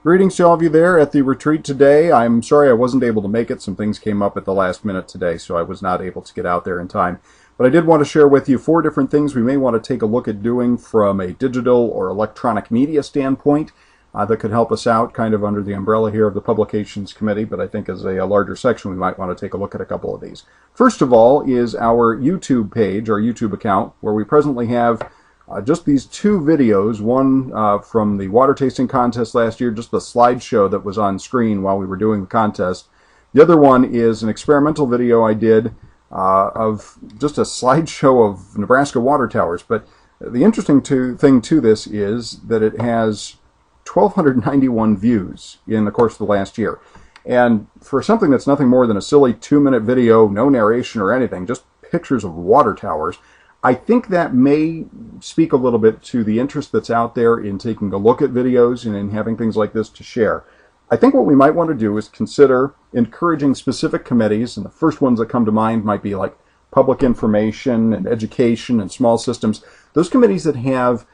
Greetings to all of you there at the retreat today. I'm sorry I wasn't able to make it. Some things came up at the last minute today, so I was not able to get out there in time. But I did want to share with you 4 different things we may want to take a look at doing from a digital or electronic media standpoint that could help us out kind of under the umbrella here of the Publications Committee, but I think as a larger section we might want to take a look at a couple of these. First of all is our YouTube page, our YouTube account, where we presently have just these 2 videos, one from the water tasting contest last year, just the slideshow that was on screen while we were doing the contest. The other one is an experimental video I did of just a slideshow of Nebraska water towers. But the interesting thing to this is that it has 1,291 views in the course of the last year. And for something that's nothing more than a silly 2-minute video, no narration or anything, just pictures of water towers, I think that may speak a little bit to the interest that's out there in taking a look at videos and in having things like this to share. I think what we might want to do is consider encouraging specific committees, and the first ones that come to mind might be like public information and education and small systems. Those committees that have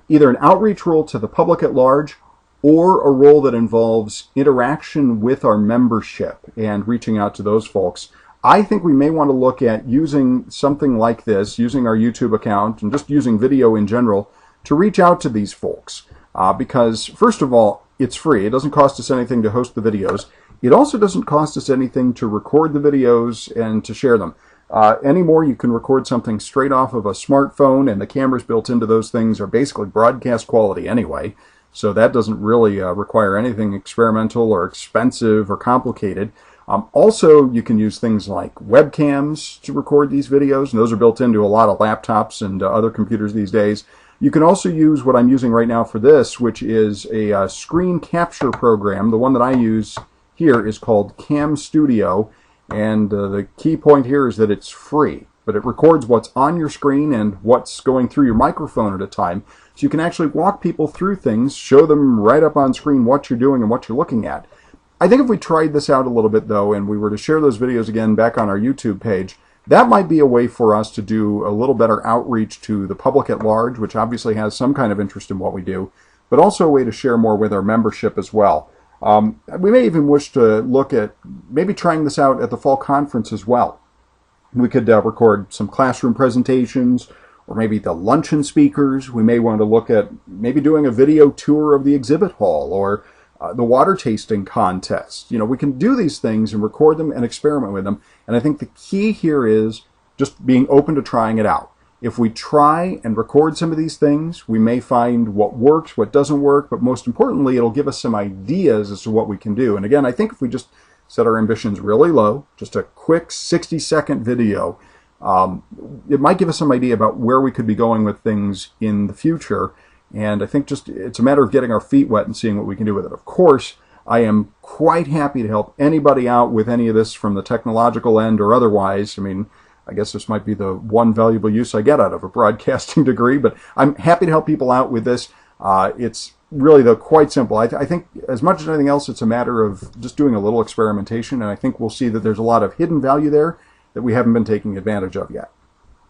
either an outreach role to the public at large or a role that involves interaction with our membership and reaching out to those folks. I think we may want to look at using something like this, using our YouTube account and just using video in general to reach out to these folks. Because first of all, it's free. It doesn't cost us anything to host the videos. It also doesn't cost us anything to record the videos and to share them. Anymore, you can record something straight off of a smartphone, and the cameras built into those things are basically broadcast quality anyway. So that doesn't really require anything experimental or expensive or complicated. Also, you can use things like webcams to record these videos, and those are built into a lot of laptops and other computers these days. You can also use what I'm using right now for this, which is a screen capture program. The one that I use here is called Cam Studio, and the key point here is that it's free, but it records what's on your screen and what's going through your microphone at a time, so you can actually walk people through things, show them right up on screen what you're doing and what you're looking at. I think if we tried this out a little bit, though, and we were to share those videos again back on our YouTube page, that might be a way for us to do a little better outreach to the public at large, which obviously has some kind of interest in what we do, but also a way to share more with our membership as well. We may even wish to look at maybe trying this out at the fall conference as well. We could record some classroom presentations, or maybe the luncheon speakers. We may want to look at maybe doing a video tour of the exhibit hall, or the water tasting contest. You know, we can do these things and record them and experiment with them. And I think the key here is just being open to trying it out. If we try and record some of these things, we may find what works, what doesn't work, but most importantly, it'll give us some ideas as to what we can do. And again, I think if we just set our ambitions really low, just a quick 60-second video, it might give us some idea about where we could be going with things in the future. And I think just it's a matter of getting our feet wet and seeing what we can do with it. Of course, I am quite happy to help anybody out with any of this from the technological end or otherwise. I mean, I guess this might be the one valuable use I get out of a broadcasting degree, but I'm happy to help people out with this. It's really, though, quite simple. I think as much as anything else, it's a matter of just doing a little experimentation, and I think we'll see that there's a lot of hidden value there that we haven't been taking advantage of yet.